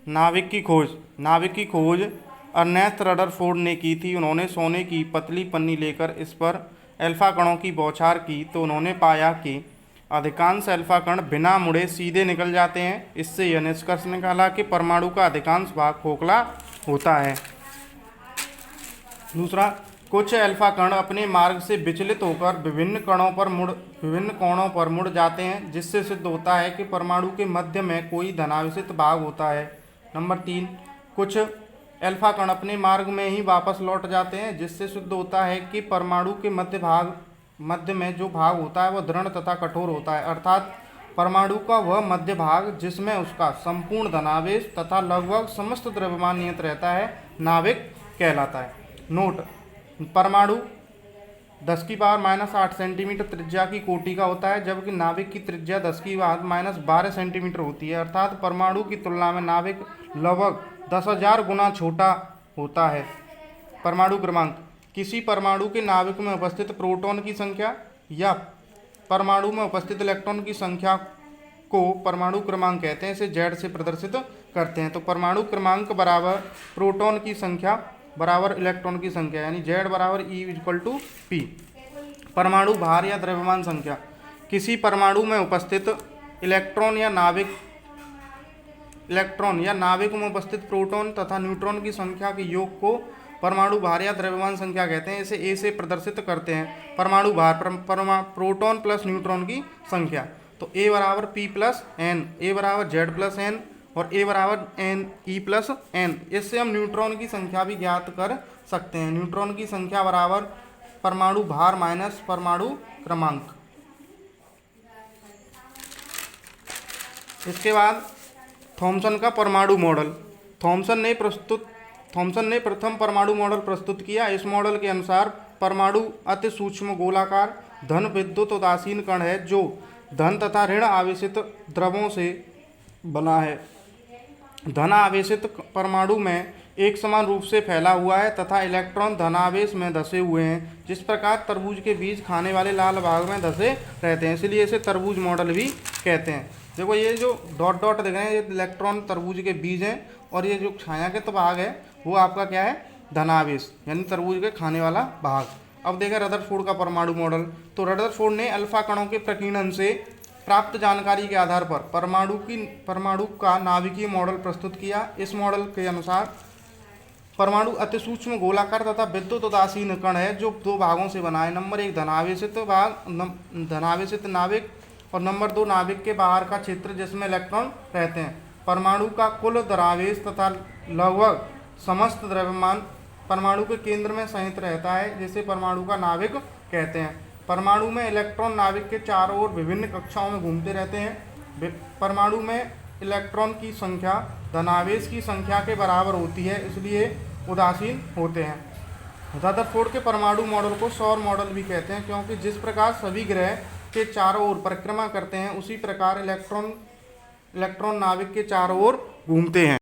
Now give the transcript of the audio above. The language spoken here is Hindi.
नाविक की खोज अर्नेस्ट रदरफोर्ड ने की थी। उन्होंने सोने की पतली पन्नी लेकर इस पर अल्फा कणों की बौछार की तो उन्होंने पाया कि अधिकांश अल्फा कण बिना मुड़े सीधे निकल जाते हैं। इससे यह निष्कर्ष निकाला कि परमाणु का अधिकांश भाग खोखला होता है। दूसरा, कुछ अल्फा कण अपने मार्ग से विचलित होकर विभिन्न कोणों पर मुड़ जाते हैं, जिससे सिद्ध होता है कि परमाणु के मध्य में कोई धनावेशित भाग होता है। नंबर 3, कुछ अल्फा कण अपने मार्ग में ही वापस लौट जाते हैं, जिससे सिद्ध होता है कि परमाणु के मध्य में जो भाग होता है वह दृढ़ तथा कठोर होता है, अर्थात परमाणु का वह मध्य भाग जिसमें उसका संपूर्ण धनावेश तथा लगभग समस्त द्रव्यमान नियत रहता है नाभिक कहलाता है। नोट: परमाणु 10⁻⁻8 सेंटीमीटर त्रिज्या की कोटि का होता है, जबकि नाभिक की त्रिज्या 10⁻12 सेंटीमीटर होती है, अर्थात परमाणु की तुलना में नाभिक लगभग 10,000 गुना छोटा होता है। परमाणु क्रमांक: किसी परमाणु के नाभिक में उपस्थित प्रोटॉन की संख्या या परमाणु में उपस्थित इलेक्ट्रॉन की संख्या को परमाणु क्रमांक कहते हैं। इसे Z से प्रदर्शित करते हैं। तो परमाणु क्रमांक बराबर प्रोटॉन की संख्या बराबर इलेक्ट्रॉन की संख्या, यानी Z बराबर E=P। परमाणु भार या द्रव्यमान संख्या: किसी परमाणु में उपस्थित इलेक्ट्रॉन या नाभिक में उपस्थित प्रोटॉन तथा न्यूट्रॉन की संख्या के योग को परमाणु भार या द्रव्यमान संख्या कहते हैं। इसे A से प्रदर्शित करते हैं। परमाणु भार प्रोटॉन प्लस न्यूट्रॉन की संख्या, तो A बराबर P प्लस N, A बराबर Z प्लस N और A बराबर E प्लस N। इससे हम न्यूट्रॉन की संख्या भी ज्ञात कर सकते हैं। न्यूट्रॉन की संख्या बराबर परमाणु भार माइनस परमाणु क्रमांक। इसके बाद थॉमसन का परमाणु मॉडल। थॉमसन ने प्रथम परमाणु मॉडल प्रस्तुत किया। इस मॉडल के अनुसार परमाणु अति सूक्ष्म गोलाकार धन विद्युत उदासीन कण है, जो धन तथा ऋण आवेशित द्रवों से बना है। धन आवेशित परमाणु में एक समान रूप से फैला हुआ है तथा इलेक्ट्रॉन धनावेश में धसे हुए हैं, जिस प्रकार तरबूज के बीज खाने वाले लाल भाग में धसे रहते हैं, इसलिए इसे तरबूज मॉडल भी कहते हैं। देखो ये जो डॉट डॉट दिख रहे हैं, ये इलेक्ट्रॉन तरबूज के बीज हैं, और ये जो छायांकित भाग है वो आपका क्या है, धनावेश, यानी तरबूज के खाने वाला भाग। अब देखें रदरफोर्ड का परमाणु मॉडल। तो रदरफोर्ड ने अल्फा कणों के प्रकीर्णन से प्राप्त जानकारी के आधार पर परमाणु का नाभिकीय मॉडल प्रस्तुत किया। इस मॉडल के अनुसार परमाणु अति सूक्ष्म गोलाकार तथा विद्युत उदासीन कण है, जो दो भागों से बना है। नंबर 1 धनावेशित नाभिक, और नंबर 2 नाभिक के बाहर का क्षेत्र जिसमें इलेक्ट्रॉन रहते हैं। परमाणु का कुल धनावेश तथा लगभग समस्त द्रव्यमान परमाणु के केंद्र में सहित रहता है, जिसे परमाणु का नाभिक कहते हैं। परमाणु में इलेक्ट्रॉन नाभिक के चारों ओर विभिन्न कक्षाओं में घूमते रहते हैं। परमाणु में इलेक्ट्रॉन की संख्या धनावेश की संख्या के बराबर होती है, इसलिए उदासीन होते हैं। रदरफोर्ड के परमाणु मॉडल को सौर मॉडल भी कहते हैं, क्योंकि जिस प्रकार सभी ग्रह के चारों ओर परिक्रमा करते हैं, उसी प्रकार इलेक्ट्रॉन नाभिक के चारों ओर घूमते हैं।